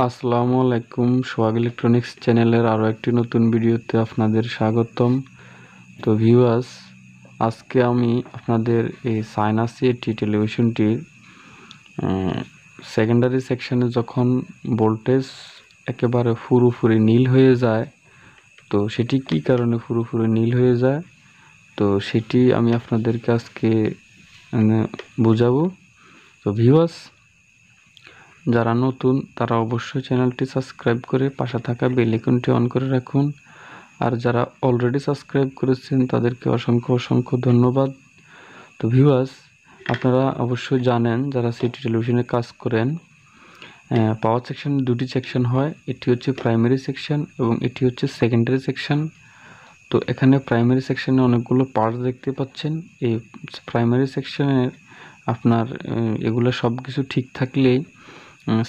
আসসালামু আলাইকুম। সোহাগ ইলেকট্রনিক্স চ্যানেলের আরও একটি নতুন ভিডিওতে আপনাদের স্বাগতম। তো ভিউয়ার্স, আজকে আমি আপনাদের এই সাইনাসি টেলিভিশনটির সেকেন্ডারি সেকশনে যখন ভোল্টেজ একেবারে পুরোপুরি নীল হয়ে যায়, তো সেটি কি কারণে পুরোপুরি নীল হয়ে যায়, তো সেটি আমি আপনাদেরকে আজকে বোঝাবো। তো ভিউয়ার্স, যারা নতুন তারা অবশ্যই চ্যানেলটি সাবস্ক্রাইব করে পাশে থাকা বেল আইকনটি অন করে রাখুন। আর যারা অলরেডি সাবস্ক্রাইব করেছেন তাদেরকে অসংখ্য ধন্যবাদ। তো ভিউয়ার্স, আপনারা অবশ্যই জানেন যারা সিটি টেলিভিশনে কাজ করেন, পাওয়ার সেকশনে দুটি সেকশন হয়। এটি হচ্ছে প্রাইমারি সেকশন এবং এটি হচ্ছে সেকেন্ডারি সেকশন। তো এখানে প্রাইমারি সেকশনে অনেকগুলো পার্টস দেখতে পাচ্ছেন। এই প্রাইমারি সেকশনের আপনার এগুলো সব কিছু ঠিক থাকলেই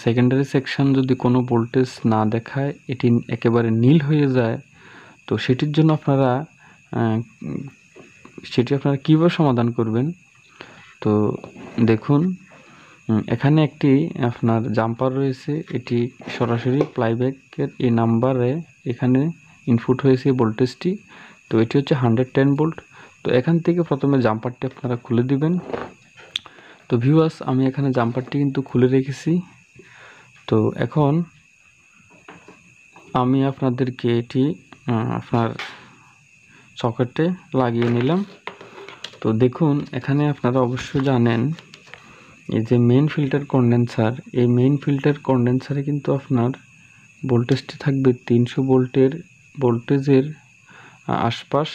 সেকেন্ডারি সেকশন যদি কোনো ভোল্টেজ না দেখায়, এটি একেবারে নীল হয়ে যায়, তো সেটির জন্য আপনারা কীভাবে সমাধান করবেন। তো দেখুন, এখানে একটি আপনার জাম্পার রয়েছে। এটি সরাসরি প্লাইব্যাকের এই নাম্বারে এখানে ইনপুট হয়েছে ভোল্টেজটি। তো এটি হচ্ছে 110 ভোল্ট। তো এখান থেকে প্রথমে জাম্পারটি আপনারা খুলে দিবেন। তো ভিউয়ার্স, আমি এখানে জাম্পারটি কিন্তু খুলে রেখেছি। তো এখন আমি আপনাদেরকে এটি আপনার সকেটে লাগিয়ে নিলাম। তো দেখুন, এখানে আপনারা অবশ্যই জানেন এই যে মেইন ফিল্টার কন্ডেন্সার, এই মেইন ফিল্টার কন্ডেন্সারে কিন্তু আপনার ভোল্টেজটি থাকবে 300 ভোল্টেজের আশপাশ।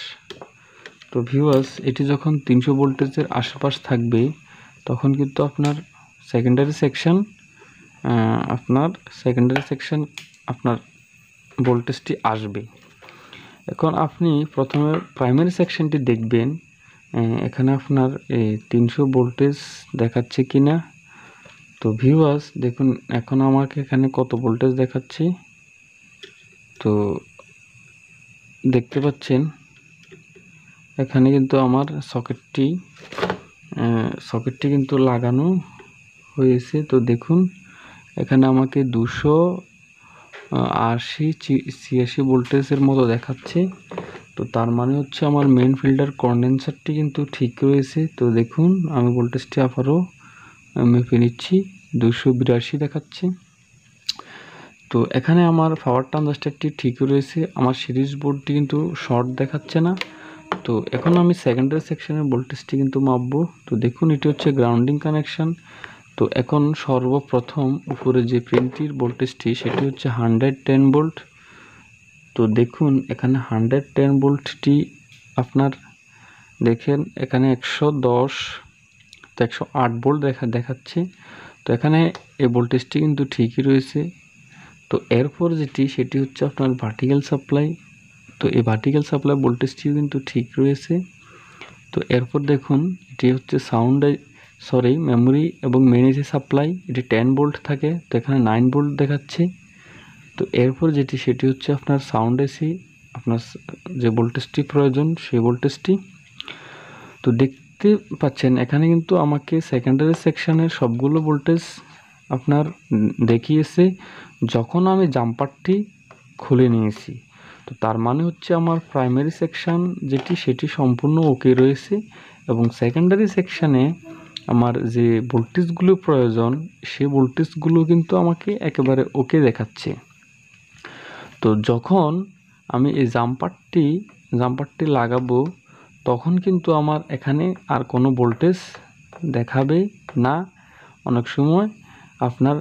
তো ভিউয়ার্স, এটি যখন 300 ভোল্টেজের আশপাশ থাকবে তখন কিন্তু আপনার সেকেন্ডারি সেকশন আপনার ভোল্টেজটি আসবে। এখন আপনি প্রথমে প্রাইমারি সেকশনটি দেখবেন, এখানে আপনার 300 ভোল্টেজ দেখাচ্ছে কিনা। তো ভিউয়ার্স দেখুন, এখন আমাকে এখানে কত ভোল্টেজ দেখাচ্ছে, তো দেখতে পাচ্ছেন এখানে কিন্তু আমার সকেটটি কিন্তু লাগানো হয়েছে। তো দেখুন, এখানে আমাকে 280-86 ভোল্টেজের মতো দেখাচ্ছে। তো তার মানে হচ্ছে আমার মেইন ফিল্টার কন্ডেন্সারটি কিন্তু ঠিক রয়েছে। তো দেখুন, আমি ভোল্টেজটি আবারও মেপে নিচ্ছি, 282 দেখাচ্ছে। তো এখানে আমার পাওয়ার ট্রানজিস্টরটি ঠিক রয়েছে, আমার সিরিজ বোর্ডটি কিন্তু শর্ট দেখাচ্ছে না। তো এখন আমি সেকেন্ডারি সেকশনের ভোল্টেজটি কিন্তু মাপবো। তো দেখুন, এটি হচ্ছে গ্রাউন্ডিং কানেকশন। তো এখন সর্বপ্রথম উপরে যে পিনটির ভোল্টেজটি সেটি হচ্ছে 110 ভোল্ট। তো দেখুন, এখানে 110 ভোল্টটি আপনার দেখেন এখানে 108 ভোল্ট দেখাচ্ছে। তো এখানে এই ভোল্টেজটি কিন্তু ঠিকই রয়েছে। তো এরপর সেটি হচ্ছে আপনার ভার্টিক্যাল সাপ্লাই। তো এই ভার্টিক্যাল সাপ্লাই ভোল্টেজটিও কিন্তু ঠিক রয়েছে। তো এরপর দেখুন, এটি হচ্ছে মেমোরি এবং মেইন এসি সাপ্লাই, এটি 10 ভোল্ট থাকে, তো এখানে 9 ভোল্ট দেখাচ্ছে। তো এরপর সেটি হচ্ছে আপনার সাউন্ড এসি, আপনার যে ভোল্টেজটি প্রয়োজন সেই ভোল্টেজটি। তো দেখতে পাচ্ছেন এখানে কিন্তু আমাকে সেকেন্ডারি সেকশনের সবগুলো ভোল্টেজ আপনার দেখিয়েছে যখন আমি জাম্পারটি খুলে নিয়েছি। তো তার মানে হচ্ছে আমার প্রাইমারি সেকশন সেটি সম্পূর্ণ ওকে রয়েছে এবং সেকেন্ডারি সেকশনে আমার যে ভোল্টেজগুলো প্রয়োজন সেই ভোল্টেজগুলো কিন্তু আমাকে একেবারে ওকে দেখাচ্ছে। তো যখন আমি এই জাম্পারটি লাগাবো তখন কিন্তু আমার এখানে আর কোনো ভোল্টেজ দেখাবে না। অনেক সময় আপনার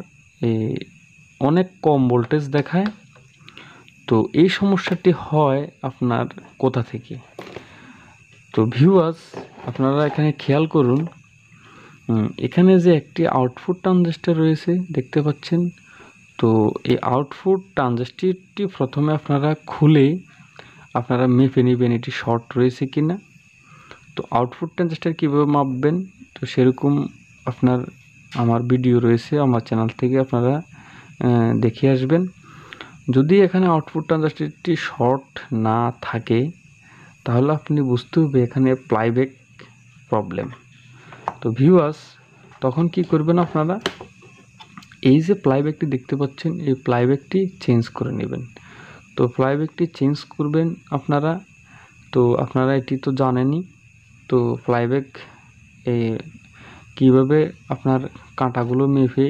অনেক কম ভোল্টেজ দেখায়। তো এই সমস্যাটি হয় আপনার কোথা থেকে? তো ভিউয়ার্স, আপনারা এখানে খেয়াল করুন, এখানে যে একটি আউটপুট ট্রানজিস্টর রয়েছে দেখতে পাচ্ছেন। তো এই আউটপুট ট্রানজিস্টরটি প্রথমে আপনারা খুলে আপনারা মেপে নেবেন এটি শর্ট রয়েছে কিনা। তো আউটপুট ট্রানজিস্টর কীভাবে মাপবেন, তো সেরকম আমার ভিডিও রয়েছে আমার চ্যানেল থেকে, আপনারা দেখে আসবেন। যদি এখানে আউটপুট ট্রানজিস্টরটি শর্ট না থাকে তাহলে আপনি বুঝতে হবে এখানে প্লাইব্যাক প্রবলেম। তো ভিউয়ার্স, তখন কি করবেন, আপনারা এই যে প্লাইব্যাকটি দেখতে পাচ্ছেন, এই প্লাইব্যাকটি চেঞ্জ করে নেবেন। তো প্লাইব্যাকটি চেঞ্জ করবেন আপনারা, তো আপনারা এটি তো জানেনই। তো প্লাইব্যাক কীভাবে আপনার কাঁটাগুলো মেপে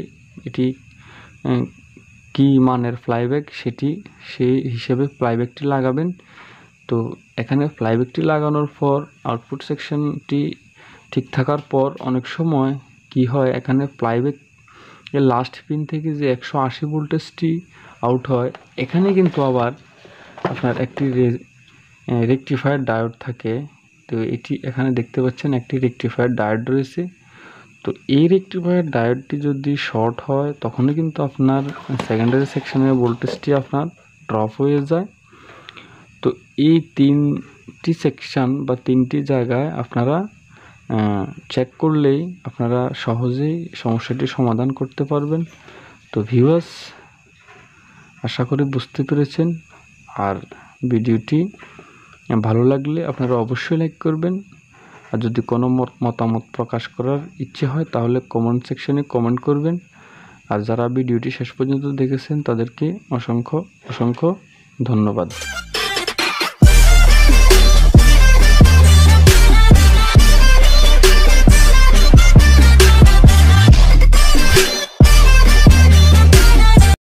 এটি কি মানের প্লাইব্যাক সেই হিসেবে প্লাইব্যাকটি লাগাবেন। তো এখানে প্লাইব্যাকটি লাগানোর পর আউটপুট সেকশনটি ঠিক থাকার পর অনেক সময় কি হয়, এখানে প্লাইব্যাক এর লাস্ট পিন থেকে যে 180 ভোল্টেজটি আউট হয়, এখানে কিন্তু আবার আপনার একটি রেকটিফায়ার ডায়োড থাকে। তো এটি এখানে দেখতে পাচ্ছেন একটি রেকটিফায়ার ডায়োড রয়েছে। তো এই রেকটিফায়ার ডায়োডটি যদি শর্ট হয় তখনই কিন্তু আপনার সেকেন্ডারি সেকশনের ভোল্টেজটি আপনার ড্রপ হয়ে যায়। তো এই 3টি সেকশন বা 3টি জায়গায় আপনারা চেক করলেই আপনারা সহজেই সমস্যাটি সমাধান করতে পারবেন। তো ভিউয়ার্স, আশা করি বুঝতে পেরেছেন। আর ভিডিওটি ভালো লাগলে আপনারা অবশ্যই লাইক করবেন। আর যদি কোনো মতামত প্রকাশ করার ইচ্ছে হয় তাহলে কমেন্ট সেকশনে কমেন্ট করবেন। আর যারা ভিডিওটি শেষ পর্যন্ত দেখেছেন তাদেরকে অসংখ্য ধন্যবাদ।